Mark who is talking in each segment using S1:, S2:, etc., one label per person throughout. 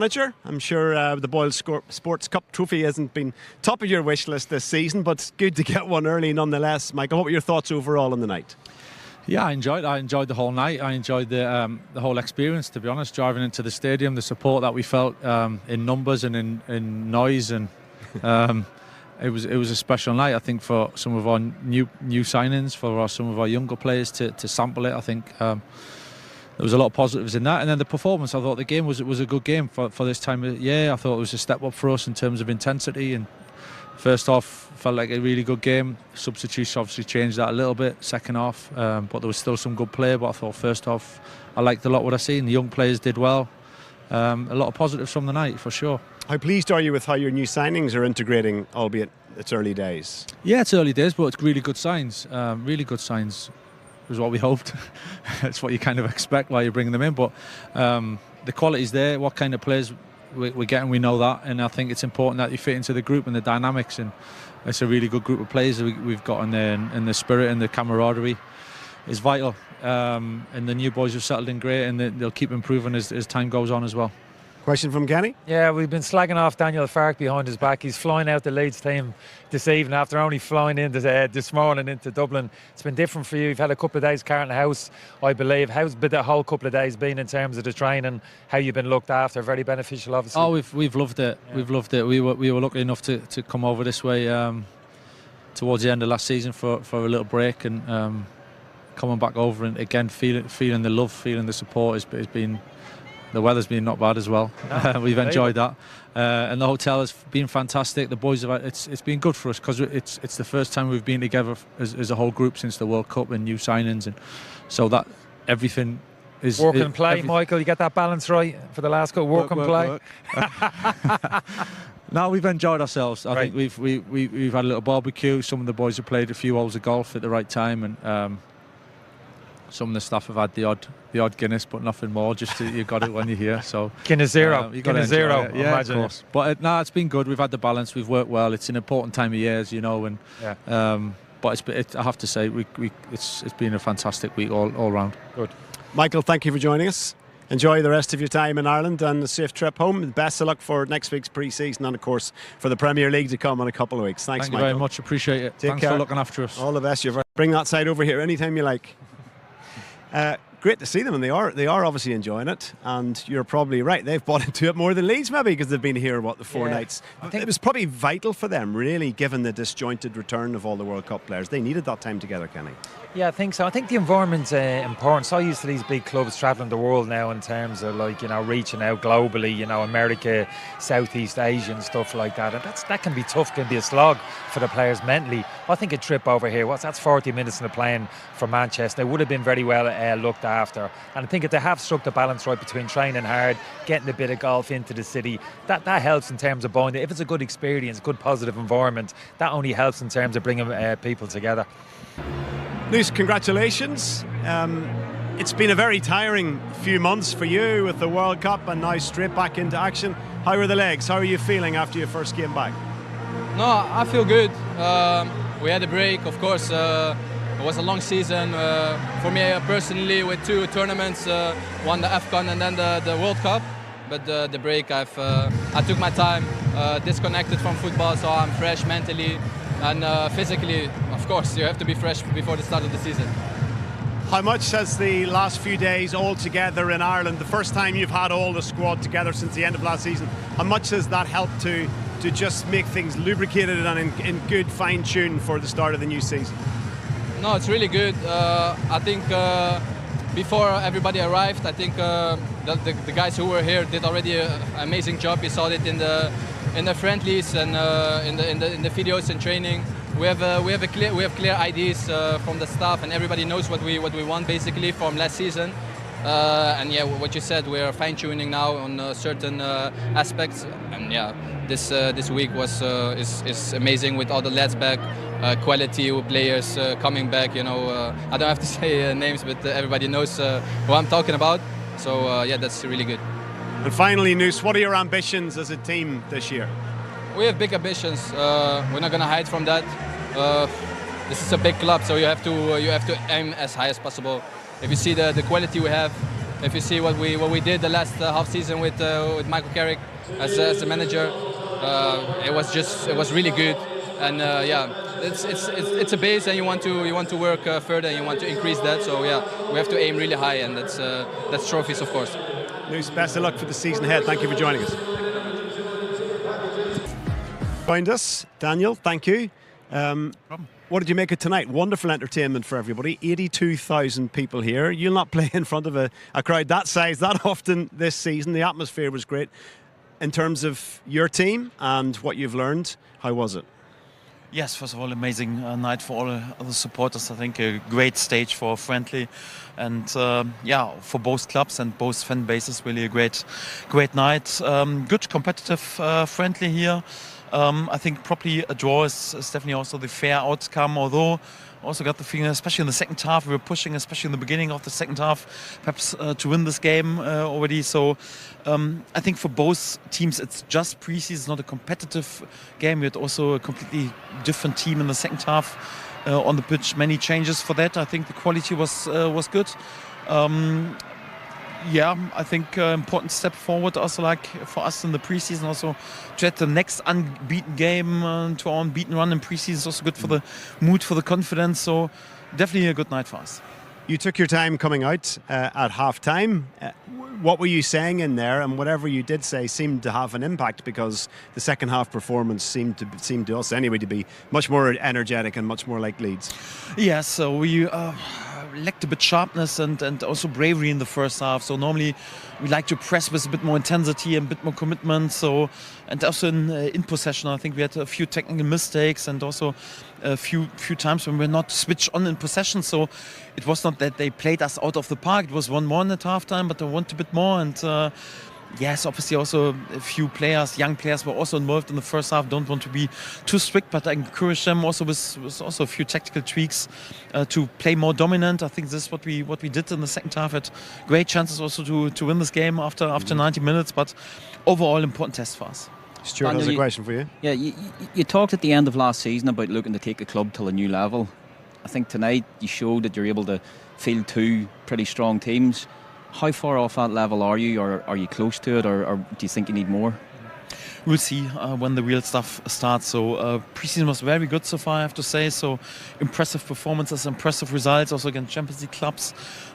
S1: Manager, I'm sure the Boyle Sports Cup trophy hasn't been top of your wish list this season, but it's good to get one early nonetheless. Michael, what were your thoughts overall on the night?
S2: Yeah, I enjoyed the whole night. I enjoyed the whole experience, to be honest, driving into the stadium, the support that we felt in numbers and in noise, and it was a special night, I think, for some of our new signings, for some of our younger players to sample it. I think there was a lot of positives in that, and then the performance. I thought the game was a good game for this time of year. I thought it was a step up for us in terms of intensity, and first half felt like a really good game. Substitutes obviously changed that a little bit second half, but there was still some good play. But I thought first half I liked a lot what I seen. The young players did well. A lot of positives from the night for sure. How
S1: pleased are you with how your new signings are integrating, albeit it's early days?
S2: Yeah, it's early days, but it's really good signs. Really good signs. Was what we hoped. It's what you kind of expect while you're bringing them in, but the quality's there. What kind of players we're getting, we know that, and I think it's important that you fit into the group and the dynamics, and it's a really good group of players we've got in there, and the spirit and the camaraderie is vital, and the new boys have settled in great, and they'll keep improving as time goes on as well.
S1: Question from Kenny?
S3: Yeah, we've been slagging off Daniel Farke behind his back. He's flying out the Leeds team this evening after only flying in this morning into Dublin. It's been different for you. You've had a couple of days carrying the house, I believe. How's the whole couple of days been in terms of the training? How you've been looked after? Very beneficial, obviously.
S2: Oh, we've loved it. Yeah. We've loved it. We were lucky enough to come over this way towards the end of last season for a little break, and coming back over and again feeling the love, feeling the support has been. The weather's been not bad as well. We've enjoyed that, and the hotel has been fantastic. The boys have. It's been good for us because it's the first time we've been together as a whole group since the World Cup, and new signings, and so that everything is
S3: work and play. Michael, you get that balance right for the last couple. Work and play.
S2: No, we've enjoyed ourselves. I think we've had a little barbecue. Some of the boys have played a few holes of golf at the right time, and some of the staff have had the odd Guinness, but nothing more. Just you've got it when you're here. So
S3: Guinness Zero,
S2: Guinness
S3: Zero.
S2: Yeah, of course. But no, it's been good. We've had the balance. We've worked well. It's an important time of year, as you know, and but I have to say, it's been a fantastic week all round.
S3: Good.
S1: Michael, thank you for joining us. Enjoy the rest of your time in Ireland and a safe trip home. Best of luck for next week's pre-season and, of course, for the Premier League to come in a couple of weeks. Thanks,
S2: Thank
S1: Michael.
S2: you very much. Appreciate it. Thanks for looking after us.
S1: All the best. Bring that side over here anytime you like. Great to see them, and they are obviously enjoying it, and you're probably right, they've bought into it more than Leeds maybe, because they've been here the 4 nights. I think it was probably vital for them, really, given the disjointed return of all the World Cup players. They needed that time together, Kenny.
S3: Yeah, I think so. I think the environment's important. So used to these big clubs travelling the world now in terms of, like, reaching out globally, America, Southeast Asia and stuff like that. And that can be tough, can be a slog for the players mentally. I think a trip over here, that's 40 minutes in the plane from Manchester. They would have been very well looked after. And I think if they have struck the balance right between training hard, getting a bit of golf into the city, that helps in terms of bonding. If it's a good experience, good positive environment, that only helps in terms of bringing people together.
S1: Luce, congratulations. It's been a very tiring few months for you with the World Cup and now straight back into action. How are the legs? How are you feeling after your first game back?
S4: No, I feel good. We had a break, of course. It was a long season for me personally, with 2 tournaments, one the AFCON and then the World Cup. But the break, I took my time, disconnected from football, so I'm fresh mentally and physically. Of course, you have to be fresh before the start of the season.
S1: How much has the last few days all together in Ireland, the first time you've had all the squad together since the end of last season, how much has that helped to just make things lubricated and in good fine tune for the start of the new season?
S4: No, it's really good. I think before everybody arrived, I think the guys who were here did already an amazing job. You saw it in the friendlies and in the videos and training. We have clear ideas from the staff, and everybody knows what we want basically from last season. And yeah, what you said, we are fine-tuning now on certain aspects. And yeah, this week is amazing with all the lads back, quality players coming back. I don't have to say names, but everybody knows who I'm talking about. So yeah, that's really good.
S1: And finally, Noose, what are your ambitions as a team this year?
S4: We have big ambitions. We're not going to hide from that. This is a big club, so you have to aim as high as possible. If you see the quality we have, if you see what we did the last half season with Michael Carrick as a manager, it was really good. And yeah, it's a base, and you want to work further, and you want to increase that. So yeah, we have to aim really high, and that's trophies, of course.
S1: Noose, best of luck for the season ahead. Thank you for joining us. Joined us, Daniel. Thank you. What did you make of tonight? Wonderful entertainment for everybody. 82,000 people here. You'll not play in front of a crowd that size that often this season. The atmosphere was great. In terms of your team and what you've learned, how was it?
S5: Yes, first of all, amazing night for all the supporters. I think a great stage for a friendly, and yeah, for both clubs and both fan bases, really a great night. Good competitive friendly here. I think probably a draw is definitely also the fair outcome, although also got the feeling, especially in the second half, we were pushing, especially in the beginning of the second half, perhaps to win this game already. So I think for both teams, it's just pre-season, not a competitive game. We had also a completely different team in the second half on the pitch. Many changes for that. I think the quality was good. Yeah, I think important step forward also, like for us in the preseason, also to add the next unbeaten game to our unbeaten run in preseason is also good for the mood, for the confidence. So definitely a good night for us.
S1: You took your time coming out at half-time. What were you saying in there? And whatever you did say seemed to have an impact, because the second half performance seemed to us anyway to be much more energetic and much more like Leeds.
S5: Yeah, so we lacked a bit sharpness and also bravery in the first half. So normally we like to press with a bit more intensity and a bit more commitment. So, and also in possession, I think we had a few technical mistakes and also a few times when we're not switched on in possession. So it was not that they played us out of the park. It was 1-1 at halftime, but they want a bit more. And yes, obviously also a few players, young players, were also involved in the first half. Don't want to be too strict, but I encourage them also with also a few tactical tweaks to play more dominant. I think this is what we did in the second half. Had great chances also to win this game after 90 minutes, but overall important test for us.
S1: Stuart has a question for you.
S6: Yeah, you talked at the end of last season about looking to take a club to a new level. I think tonight you showed that you're able to field two pretty strong teams. How far off that level are you, or are you close to it, or do you think you need more?
S5: We'll see when the real stuff starts. So pre-season was very good so far, I have to say. So impressive performances, impressive results also against Champions League clubs.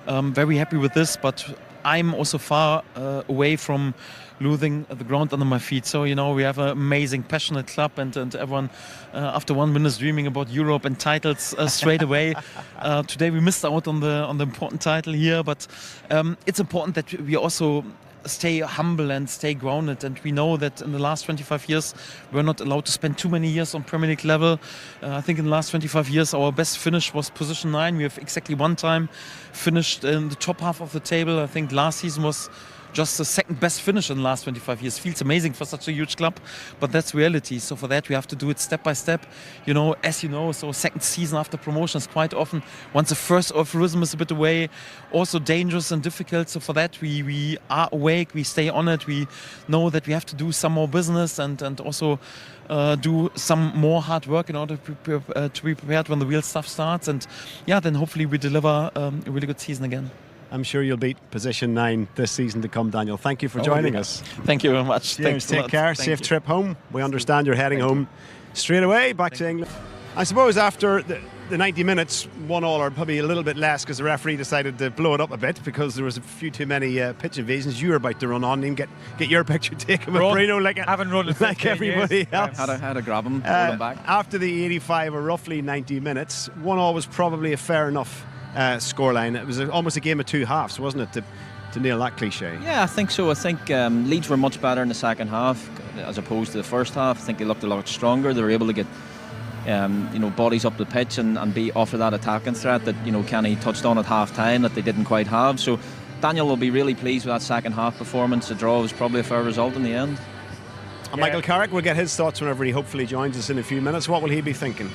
S5: Very happy with this, but I'm also far away from losing the ground under my feet. So, you know, we have an amazing, passionate club, and everyone after 1 minute is dreaming about Europe and titles straight away. Today we missed out on the important title here, but it's important that we also stay humble and stay grounded. And we know that in the last 25 years, we're not allowed to spend too many years on Premier League level. I think in the last 25 years, our best finish was position 9. We have exactly one time finished in the top half of the table. I think last season was just the second best finish in the last 25 years. Feels amazing for such a huge club, but that's reality. So for that, we have to do it step by step. You know, as you know, so second season after promotion is quite often, once the first rhythm is a bit away, also dangerous and difficult. So for that, we are awake, we stay on it. We know that we have to do some more business and also do some more hard work in order to be prepared when the real stuff starts. And yeah, then hopefully we deliver a really good season again.
S1: I'm sure you'll beat position 9 this season to come, Daniel. Thank you for joining us.
S5: Thank you very much.
S1: Thanks. Take care. Safe trip home. We understand you're heading home straight away back to England. I suppose after the 90 minutes, 1-1 or probably a little bit less, because the referee decided to blow it up a bit because there was a few too many pitch invasions. You were about to run on and get your picture taken with Bruno like everybody else.
S6: Had to grab him, hold him back.
S1: After the 85 or roughly 90 minutes, 1-1 was probably a fair enough scoreline. It was almost a game of two halves, wasn't it, to nail that cliche?
S6: Yeah, I think so. I think Leeds were much better in the second half as opposed to the first half. I think they looked a lot stronger. They were able to get bodies up the pitch and be offer that attacking threat that Kenny touched on at half time that they didn't quite have. So Daniel will be really pleased with that second half performance. The draw was probably a fair result in the end.
S1: And Michael Carrick will get his thoughts whenever he hopefully joins us in a few minutes. What will he be thinking?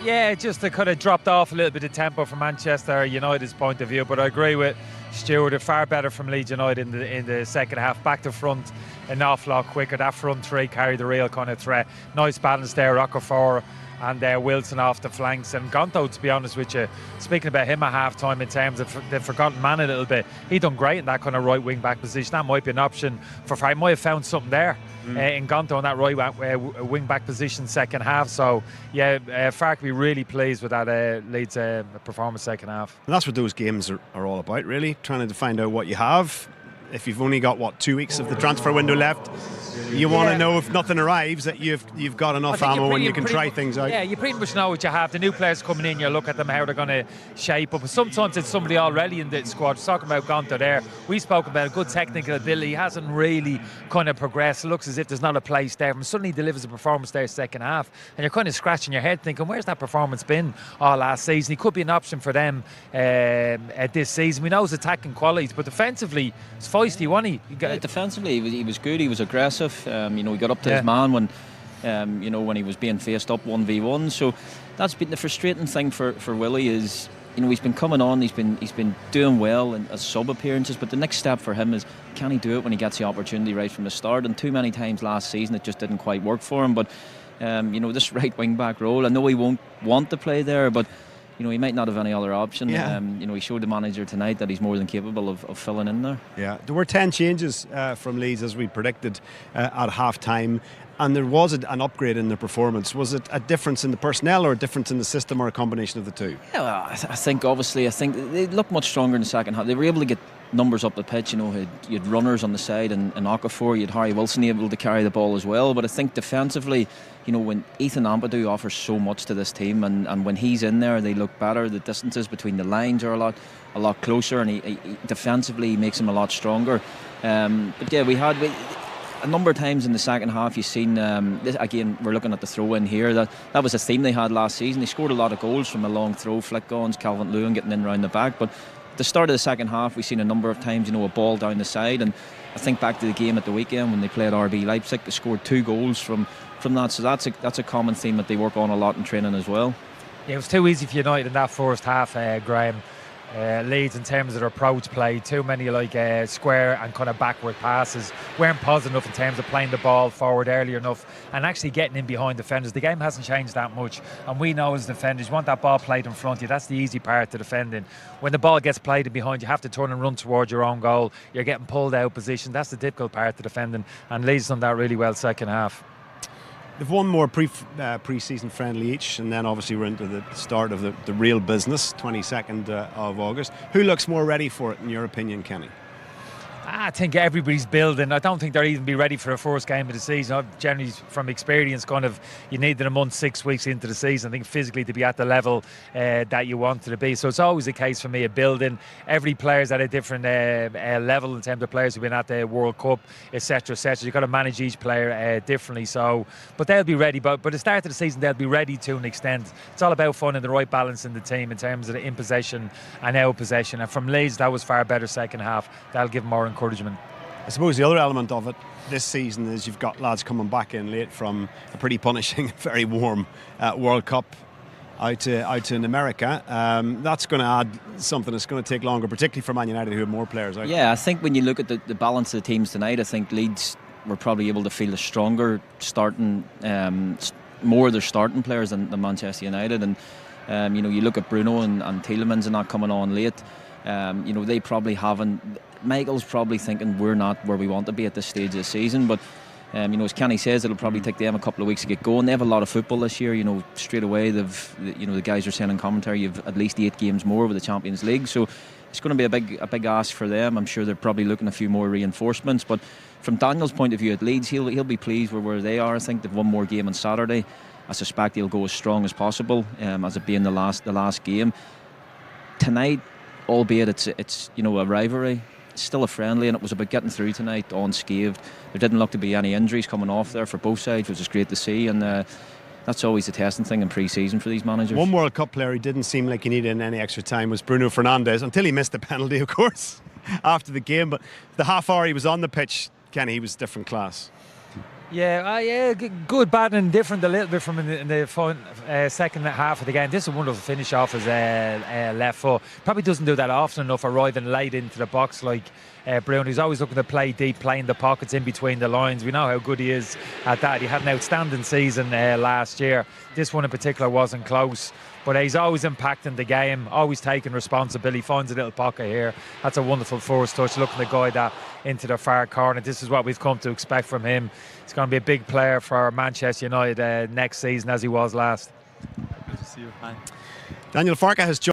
S3: Yeah, just they could have dropped off a little bit of tempo from Manchester United's point of view, but I agree with Stuart, far better from Leeds United in the second half. Back to front, an awful lot quicker. That front three carried the real kind of threat. Nice balance there. Okafor and Wilson off the flanks. And Gonto, to be honest with you, speaking about him at half-time in terms of the forgotten man a little bit, he done great in that kind of right wing-back position. That might be an option for Frank. Might have found something there in Gonto in that right wing-back position second half. So, yeah, Fark be really pleased with that Leeds performance second half.
S1: And that's what those games are all about, really, trying to find out what you have. If you've only got, 2 weeks of the transfer window left, you want to know, if nothing arrives, that you've got enough ammo and you can try things out.
S3: Yeah, you pretty much know what you have. The new players coming in, you look at them, how they're going to shape up. Sometimes it's somebody already in the squad. Talking about Gonto there, we spoke about a good technical ability. He hasn't really kind of progressed. It looks as if there's not a place there. And suddenly delivers a performance there second half, and you're kind of scratching your head thinking, where's that performance been all last season? He could be an option for them this season. We know his attacking qualities, but defensively, it's feisty, wasn't he?
S6: Defensively, he was good. He was aggressive. He got up to his man when he was being faced up 1v1. So that's been the frustrating thing for Willie is, he's been coming on, he's been doing well in sub appearances, but the next step for him is, can he do it when he gets the opportunity right from the start? And too many times last season it just didn't quite work for him. But this right wing back role, I know he won't want to play there, but he might not have any other option.
S1: Yeah.
S6: He showed the manager tonight that he's more than capable of filling in there.
S1: Yeah, there were 10 changes from Leeds, as we predicted at half-time, and there was an upgrade in their performance. Was it a difference in the personnel, or a difference in the system, or a combination of the two?
S6: Yeah, well, I think they looked much stronger in the second half. They were able to get numbers up the pitch. You had runners on the side, and Okafor, you had Harry Wilson able to carry the ball as well. But I think defensively, when Ethan Ampadu offers so much to this team, and when he's in there, they look better. The distances between the lines are a lot closer, and he defensively makes him a lot stronger. But yeah, we had a number of times in the second half. You've seen again, we're looking at the throw in here. That was a theme they had last season. They scored a lot of goals from a long throw, flick-ons, Calvert-Lewin getting in round the back. But at the start of the second half, we've seen a number of times, a ball down the side. And I think back to the game at the weekend when they played RB Leipzig, they scored 2 goals from that. So that's a common theme that they work on a lot in training as well.
S3: Yeah, it was too easy for United in that first half, Graham. Leeds, in terms of their approach play, too many square and kind of backward passes, weren't positive enough in terms of playing the ball forward early enough and actually getting in behind defenders. The game hasn't changed that much, and we know as defenders, you want that ball played in front of you. That's the easy part to defending. When the ball gets played in behind, you have to turn and run towards your own goal. You're getting pulled out of position. That's the difficult part to defending, and Leeds done that really well second half.
S1: They've won more pre-season friendly each, and then obviously we're into the start of the real business, 22nd of August. Who looks more ready for it, in your opinion, Kenny?
S3: I think everybody's building. I don't think they'll even be ready for the first game of the season. I've generally, from experience, you need a month, 6 weeks into the season, I think, physically to be at the level that you want to be. So it's always a case for me of building. Every player's at a different level in terms of players who've been at the World Cup, etc., etc. You've got to manage each player differently. So, but they'll be ready. But at the start of the season, they'll be ready to an extent. It's all about finding the right balance in the team in terms of the in possession and out possession. And from Leeds, that was far better second half. That'll give them more encouragement.
S1: I suppose the other element of it this season is you've got lads coming back in late from a pretty punishing, very warm World Cup out in America. That's going to add something. It's going to take longer, particularly for Man United, who have more players out.
S6: Yeah, I think when you look at the balance of the teams tonight, I think Leeds were probably able to feel a stronger starting, more of their starting players than Manchester United. And you look at Bruno and Tielemans and not coming on late. They probably haven't. Michael's probably thinking we're not where we want to be at this stage of the season, but as Kenny says, it'll probably take them a couple of weeks to get going. They have a lot of football this year. Straight away the guys are saying in commentary you've at least 8 games more with the Champions League, so it's going to be a big ask for them. I'm sure they're probably looking at a few more reinforcements, but from Daniel's point of view at Leeds, he'll be pleased with where they are. I think they've one more game on Saturday. I suspect he'll go as strong as possible, as it being the last game tonight. Albeit it's a rivalry, it's still a friendly, and it was about getting through tonight unscathed. There didn't look to be any injuries coming off there for both sides, which is great to see, and that's always the testing thing in pre-season for these managers.
S1: One World Cup player who didn't seem like he needed any extra time was Bruno Fernandes, until he missed the penalty, of course, after the game. But the half hour he was on the pitch, Kenny, he was different class.
S3: Yeah, good, bad and different a little bit from in the second half of the game. This is a wonderful finish off his left foot. Probably doesn't do that often enough, arriving late into the box like Bruno. He's always looking to play deep, playing the pockets in between the lines. We know how good he is at that. He had an outstanding season last year. This one in particular wasn't close. But he's always impacting the game, always taking responsibility, finds a little pocket here. That's a wonderful force touch, looking to guide that into the far corner. This is what we've come to expect from him. He's going to be a big player for Manchester United next season, as he was last.
S5: Good to see you. Hi.
S1: Daniel Farke has joined